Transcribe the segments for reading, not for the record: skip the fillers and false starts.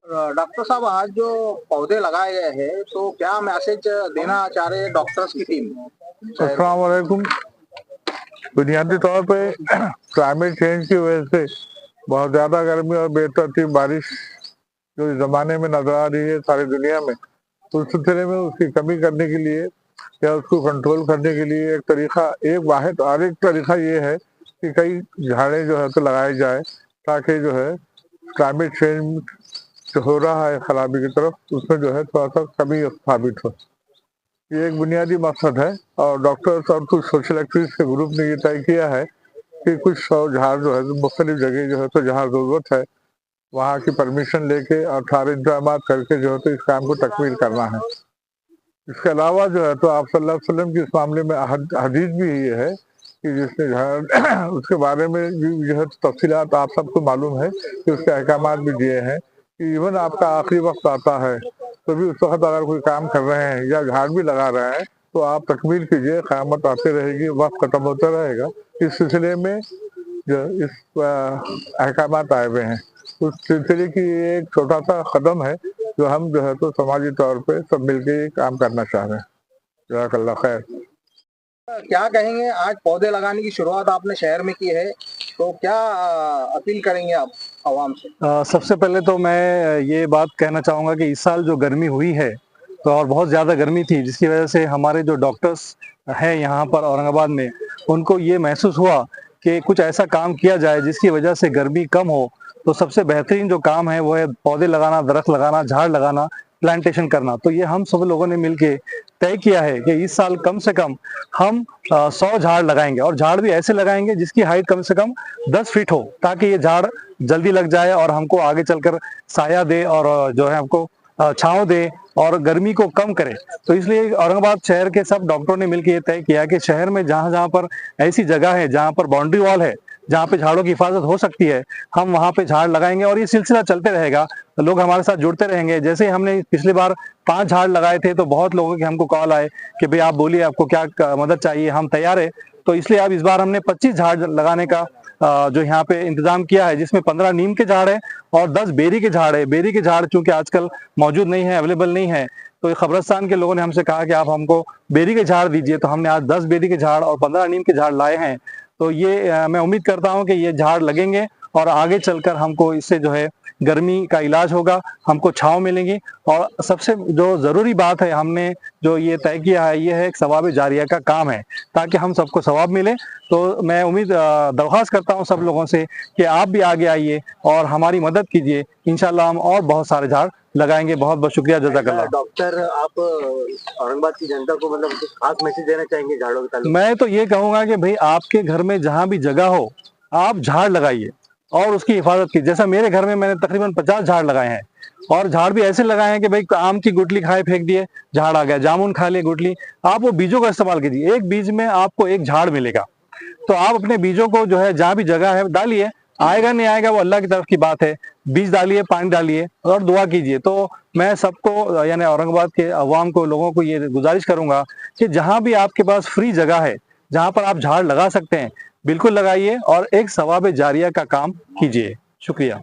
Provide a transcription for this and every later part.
Doctor साहब, आज जो पौधे लगाए गए हैं तो क्या मैसेज देना चाह रहे हैं डॉक्टर्स की टीम शहर अस्सलाम को? वालेकुम। बुनियादी तौर पे क्लाइमेट चेंज की वजह से बहुत ज़्यादा गर्मी और बेतरतीब बारिश जो इस ज़माने में नज़र आ रही है सारी दुनिया में, तो उस सिलसिले में उसकी कमी करने के लिए या उसको कंट्रोल करने के लिए एक वाहिद और एक तरीका ये है कि कई झाड़ें जो है तो लगाए जाए, ताकि जो है क्लाइमेट चेंज जो हो रहा है खराबी की तरफ, उसमें जो है थोड़ा सा कमी साबित हो। ये एक बुनियादी मकसद है। और डॉक्टर्स और कुछ सोशल एक्टिविस्ट के ग्रुप ने ये तय किया है कि कुछ 100 झाड़ जो है मुख्तलिफ जगह जो है तो जहाँ जरूरत है वहाँ की परमिशन लेके और सारे इंतजाम करके जो है तो इस काम को तकमील करना है। इसके अलावा जो है तो आप सल्लल्लाहु अलैहि वसल्लम की इस मामले में हदीस भी ये है कि जिसने झाड़ उसके बारे में भी जो है तफसीलात आप सबको मालूम है कि उसके अहकामात भी दिए हैं कि इवन आपका आखिरी वक्त आता है तो भी उस वक्त अगर कोई काम कर रहे हैं या झाड़ भी लगा रहे हैं तो आप तकमील कीजिए, क़यामत आती रहेगी, वक्त खत्म होता रहेगा। इस सिलसिले में जो इस अहकामात आए हुए हैं, उस सिलसिले की ये एक छोटा सा कदम है जो हम जो है तो समाजी तौर पे सब मिलके ये काम करना चाह रहे हैं। जज़ाकल्लाह खैर। क्या कहेंगे, आज पौधे लगाने की शुरुआत आपने शहर में की है तो क्या अपील करेंगे आप आवाम से? सबसे पहले तो मैं ये बात कहना चाहूँगा कि इस साल जो गर्मी हुई है तो और बहुत ज़्यादा गर्मी थी, जिसकी वजह से हमारे जो डॉक्टर्स हैं यहाँ पर औरंगाबाद में, उनको ये महसूस हुआ कि कुछ ऐसा काम किया जाए जिसकी वजह से गर्मी कम हो। तो सबसे बेहतरीन जो काम है वो है पौधे लगाना, दरख्त लगाना, झाड़ लगाना, प्लांटेशन करना। तो ये हम सब लोगों ने मिलके तय किया है कि इस साल कम से कम हम 100 झाड़ लगाएंगे, और झाड़ भी ऐसे लगाएंगे जिसकी हाइट कम से कम 10 फीट हो, ताकि ये झाड़ जल्दी लग जाए और हमको आगे चलकर साया दे और जो है हमको छांव दे और गर्मी को कम करे। तो इसलिए औरंगाबाद शहर के सब डॉक्टरों ने मिलकर ये तय किया कि शहर में जहां जहां पर ऐसी जगह है जहां पर बाउंड्री वॉल है, जहां पे झाड़ों की हिफाजत हो सकती है, हम वहां पे झाड़ लगाएंगे और ये सिलसिला चलते रहेगा। लोग हमारे साथ जुड़ते रहेंगे। जैसे ही हमने पिछली बार 5 झाड़ लगाए थे तो बहुत लोगों के हमको कॉल आए कि भाई आप बोलिए आपको क्या मदद चाहिए, हम तैयार है। तो इसलिए अब इस बार हमने 25 झाड़ लगाने का जो यहाँ पे इंतजाम किया है, जिसमें 15 नीम के झाड़ है और 10 बेरी के झाड़ है। बेरी के झाड़ चूंकि आजकल मौजूद नहीं है, अवेलेबल नहीं है, तो खबरस्तान के लोगों ने हमसे कहा कि आप हमको बेरी के झाड़ दीजिए। तो हमने आज 10 बेरी के झाड़ और 15 नीम के झाड़ लाए हैं। तो ये मैं उम्मीद करता हूँ कि ये झाड़ लगेंगे और आगे चलकर हमको इससे जो है गर्मी का इलाज होगा, हमको छांव मिलेंगी। और सबसे जो जरूरी बात है, हमने जो ये तय किया है, ये है एक सवाब जारिया का काम है, ताकि हम सबको सवाब मिले। तो मैं दरख्वास्त करता हूँ सब लोगों से कि आप भी आगे आइए और हमारी मदद कीजिए। इंशाल्लाह हम और बहुत सारे झाड़ लगाएंगे। बहुत बहुत शुक्रिया, जज़ाकल्लाह। डॉक्टर, आप औरंगाबाद की जनता को मतलब कुछ खास मैसेज देना चाहेंगे झाड़ों के ताल्लुक? मैं तो ये कहूंगा कि भाई आपके घर में जहां भी जगह हो, आप झाड़ लगाइए और उसकी हिफाजत कीजिए। जैसा मेरे घर में मैंने तकरीबन 50 झाड़ लगाए हैं, और झाड़ भी ऐसे लगाए हैं कि भाई आम की गुठली खाए फेंक दिए, झाड़ आ गया, जामुन खा लिए गुठली, आप वो बीजों का इस्तेमाल कीजिए। एक बीज में आपको एक झाड़ मिलेगा, तो आप अपने बीजों को जो है जहां भी जगह है डालिए। आएगा नहीं आएगा वो अल्लाह की तरफ की बात है। बीज डालिए, पानी डालिए और दुआ कीजिए। तो मैं सबको यानी औरंगाबाद के अवाम को, लोगों को ये गुजारिश करूंगा कि जहां भी आपके पास फ्री जगह है, जहां पर आप झाड़ लगा सकते हैं, बिल्कुल लगाइए और एक सवाब जारिया का काम कीजिए। शुक्रिया।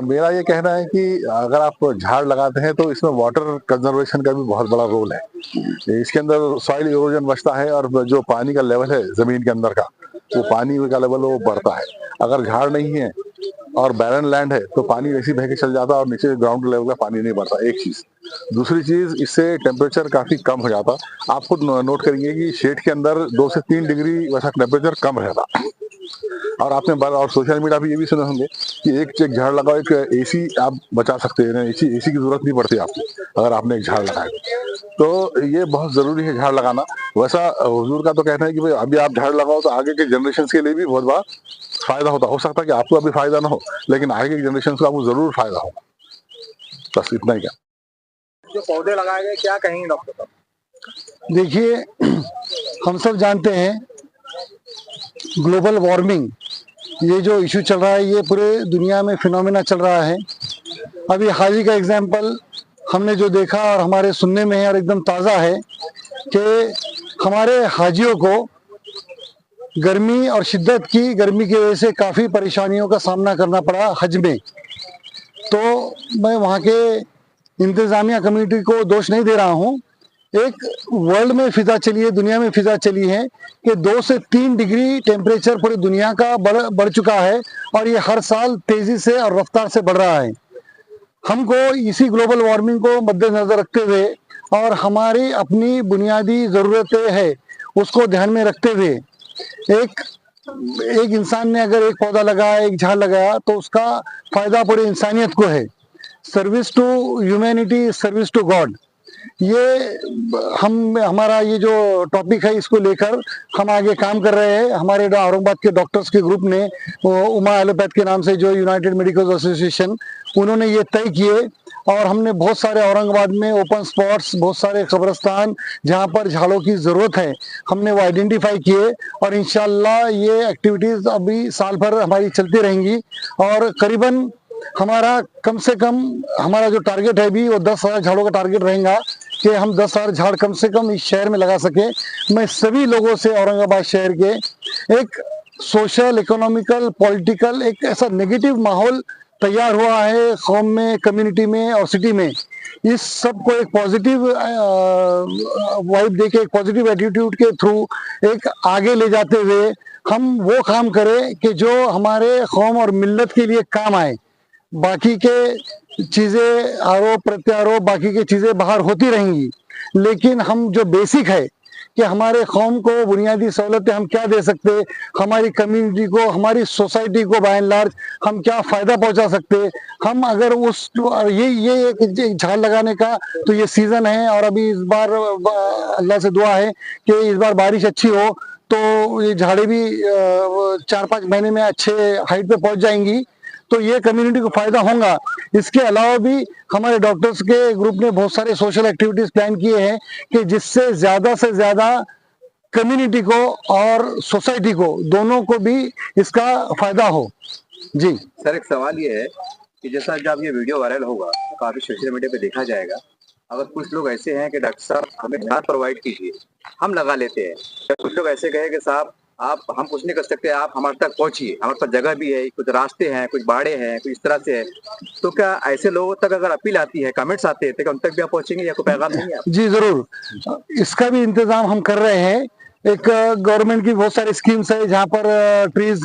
मेरा ये कहना है कि अगर आप झाड़ लगाते हैं तो इसमें वाटर कंजर्वेशन का भी बहुत बड़ा रोल है। इसके अंदर सॉइल इरोजन बचता है और जो पानी का लेवल है जमीन के अंदर का, वो पानी का लेवल वो बढ़ता है। अगर झाड़ नहीं है और बैरन लैंड है तो पानी वैसे बह के चल जाता है और नीचे ग्राउंड लेवल का पानी नहीं बढ़ता, एक चीज। दूसरी चीज, इससे टेम्परेचर काफी कम हो जाता। आप खुद नोट करेंगे कि शेड के अंदर 2 से 3 डिग्री वैसा टेम्परेचर कम रहता। और आपने और सोशल मीडिया पे ये भी सुने होंगे कि एक झाड़ लगाओ, एक एसी आप बचा सकते हैं। एसी की जरूरत नहीं पड़ती आपको अगर आपने एक झाड़ लगाया। तो ये बहुत जरूरी है झाड़ लगाना। वैसा हुजूर का तो कहना है कि भाई अभी आप झाड़ लगाओ तो आगे के जनरेशन के लिए भी बहुत बड़ा फायदा होता। हो सकता है कि आपको अभी फायदा ना हो, लेकिन आगे की जनरेशन को आपको जरूर फायदा होगा। बस इतना ही। क्या जो पौधे लगाए गए, क्या कहेंगे डॉक्टर साहब? देखिए, हम सब जानते हैं ग्लोबल वार्मिंग, ये जो इशू चल रहा है, ये पूरे दुनिया में फिनोमेना चल रहा है। अभी हाल ही का एग्जाम्पल हमने जो देखा और हमारे सुनने में है और एकदम ताज़ा है कि हमारे हाजियों को गर्मी और शिद्दत की गर्मी की वजह से काफ़ी परेशानियों का सामना करना पड़ा हज में। तो मैं वहाँ के इंतजामिया कम्युनिटी को दोष नहीं दे रहा हूँ। एक वर्ल्ड में फिजा चली है, दुनिया में फिजा चली है कि 2 से 3 डिग्री टेम्परेचर पूरी दुनिया का बढ़ चुका है और ये हर साल तेजी से और रफ्तार से बढ़ रहा है। हमको इसी ग्लोबल वार्मिंग को मद्देनजर रखते हुए और हमारी अपनी बुनियादी ज़रूरतें हैं उसको ध्यान में रखते हुए एक इंसान ने अगर एक पौधा लगाया, एक झाड़ लगाया, तो उसका फायदा पूरी इंसानियत को है। Service to humanity, service to God. ये हमारा ये जो टॉपिक है इसको लेकर हम आगे काम कर रहे हैं। हमारे औरंगाबाद के डॉक्टर्स के ग्रुप ने उमा एलोपैथ के नाम से जो यूनाइटेड मेडिकल एसोसिएशन, उन्होंने ये तय किए और हमने बहुत सारे औरंगाबाद में ओपन स्पॉट्स, बहुत सारे कब्रिस्तान जहाँ पर झाड़ों की ज़रूरत है, हमने वो आइडेंटिफाई किए और इंशाल्लाह ये एक्टिविटीज़ अभी साल भर हमारी चलती रहेंगी और करीबन हमारा कम से कम हमारा जो टारगेट है अभी वो 10,000 झाड़ों का टारगेट रहेगा कि हम 10,000 झाड़ कम से कम इस शहर में लगा सके। मैं सभी लोगों से औरंगाबाद शहर के एक सोशल, इकोनॉमिकल, पॉलिटिकल एक ऐसा नेगेटिव माहौल तैयार हुआ है कौम में, कम्युनिटी में और सिटी में, इस सब को एक पॉजिटिव वाइब देके, एक पॉजिटिव एटीट्यूड के थ्रू एक आगे ले जाते हुए हम वो काम करें कि जो हमारे कौम और मिल्लत के लिए काम आए। बाकी के चीज़ें आरोप प्रत्यारोप, बाकी की चीज़ें बाहर होती रहेंगी, लेकिन हम जो बेसिक है कि हमारे कौम को बुनियादी सहूलतें हम क्या दे सकते, हमारी कम्युनिटी को, हमारी सोसाइटी को बाय एंड लार्ज हम क्या फ़ायदा पहुंचा सकते, हम अगर उस ये एक झाड़ लगाने का तो ये सीज़न है और अभी इस बार अल्लाह से दुआ है कि इस बार बारिश अच्छी हो तो ये झाड़ें भी 4-5 महीने में अच्छे हाइट पे पहुंच जाएंगी, तो ये कम्युनिटी को फायदा होगा। इसके अलावा भी हमारे डॉक्टर्स के ग्रुप ने बहुत सारे सोशल एक्टिविटीज प्लान किए हैं कि जिससे ज्यादा से ज्यादा कम्युनिटी को और सोसाइटी को, दोनों को भी इसका फायदा हो। जी सर, एक सवाल ये है कि जैसा जब ये वीडियो वायरल होगा काफी सोशल मीडिया पे देखा जाएगा, अगर कुछ लोग ऐसे हैं कि डॉक्टर साहब हमें झाड़ प्रोवाइड कीजिए, हम लगा लेते हैं, कुछ लोग ऐसे कहे कि साहब आप, हम कुछ नहीं कर सकते, आप हमारे तक पहुंचिए, हमारे पास जगह भी है, कुछ रास्ते हैं, कुछ बाड़े हैं, कुछ इस तरह से है, तो क्या ऐसे लोगों तक अगर अपील आती है, कमेंट्स आते हैं, तो उन तक भी आप पहुंचेंगे या कोई पैगाम नहीं है? जी जरूर, इसका भी इंतजाम हम कर रहे हैं। एक गवर्नमेंट की बहुत सारी स्कीम्स है जहाँ पर ट्रीज,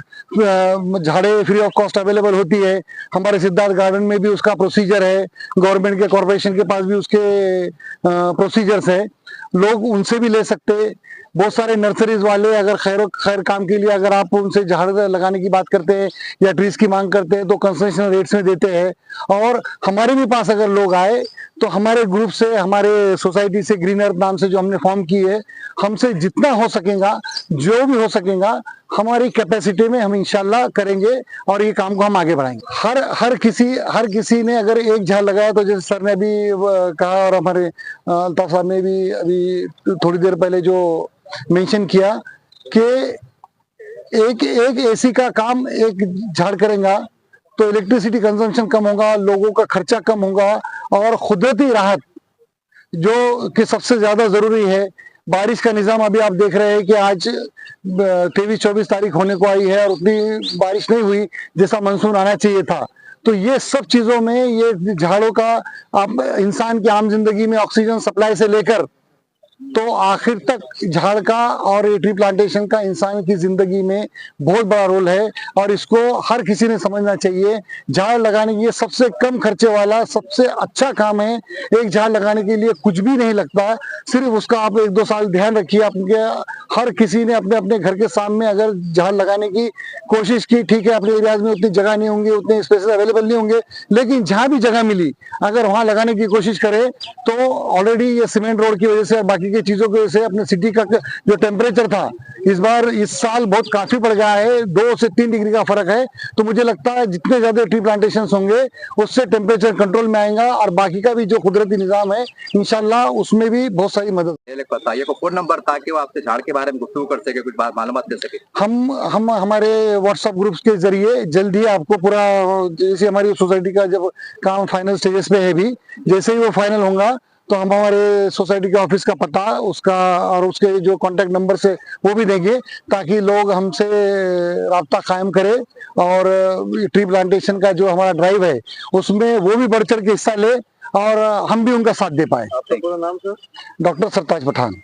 झाड़े फ्री ऑफ कॉस्ट अवेलेबल होती है। हमारे सिद्धार्थ गार्डन में भी उसका प्रोसीजर है, गवर्नमेंट के कॉर्पोरेशन के पास भी उसके प्रोसीजर्स है, लोग उनसे भी ले सकते। बहुत सारे नर्सरीज वाले अगर खैर काम के लिए अगर आप उनसे झाड़ लगाने की बात करते हैं या ट्रीज की मांग करते हैं तो कंसेशनल रेट्स में देते हैं। और हमारे भी पास अगर लोग आए तो हमारे ग्रुप से, हमारे सोसाइटी से, ग्रीन अर्थ नाम से जो हमने फॉर्म की है, हमसे जितना हो सकेगा, जो भी हो सकेगा, हमारी कैपेसिटी में हम इंशाल्लाह करेंगे और ये काम को हम आगे बढ़ाएंगे। हर किसी ने अगर एक झाड़ लगाया तो जैसे सर ने भी कहा और हमारे अल्ताफ साहब ने भी अभी थोड़ी देर पहले जो मेंशन किया कि एक एसी का काम एक झाड़ करेगा तो इलेक्ट्रिसिटी कंजम्पशन कम होगा, लोगों का खर्चा कम होगा और कुदरती राहत जो कि सबसे ज्यादा जरूरी है। बारिश का निजाम अभी आप देख रहे हैं कि आज 23-24 तारीख होने को आई है और उतनी बारिश नहीं हुई जैसा मानसून आना चाहिए था। तो ये सब चीजों में ये झाड़ों का आप इंसान की आम जिंदगी में ऑक्सीजन सप्लाई से लेकर तो आखिर तक झाड़ का और ये ट्री प्लांटेशन का इंसान की जिंदगी में बहुत बड़ा रोल है और इसको हर किसी ने समझना चाहिए। झाड़ लगाने की ये सबसे कम खर्चे वाला सबसे अच्छा काम है। एक झाड़ लगाने के लिए कुछ भी नहीं लगता, सिर्फ उसका आप 1-2 साल ध्यान रखिए। आपके हर किसी ने अपने अपने घर के सामने अगर झाड़ लगाने की कोशिश की, ठीक है, अपने एरियाज में उतनी जगह नहीं होंगी, उतने स्पेसेस अवेलेबल नहीं होंगे, लेकिन जहाँ भी जगह मिली अगर वहां लगाने की कोशिश करे तो ऑलरेडी ये सीमेंट रोड की वजह से और बाकी की चीजों की वजह से अपने सिटी का जो टेम्परेचर था इस साल बहुत काफी बढ़ गया है, 2 से 3 डिग्री का फर्क है। तो मुझे लगता है जितने ज्यादा ट्री प्लांटेशन होंगे उससे टेम्परेचर कंट्रोल में आएगा और बाकी का भी जो कुदरती निजाम है इंशाल्लाह उसमें भी बहुत सारी मदद। बताइए को फोन नंबर ताकि वो आपसे झाड़ के बारे में गुफ्तगू कर सके, कुछ मालूमात दे सके। हम हमारे व्हाट्सएप ग्रुप्स के जरिए जल्द ही आपको पूरा, जैसे हमारी सोसाइटी का जब काम फाइनल स्टेजेस पे है, भी जैसे ही वो फाइनल होगा तो हम हमारे सोसाइटी के ऑफिस का पता उसका और उसके जो कांटेक्ट नंबर से वो भी देंगे, ताकि लोग हमसे राब्ता कायम करें और ट्री प्लांटेशन का जो हमारा ड्राइव है उसमें वो भी बढ़ चढ़ के हिस्सा ले और हम भी उनका साथ दे पाए। आपका पूरा नाम सर? डॉक्टर सरताज पठान।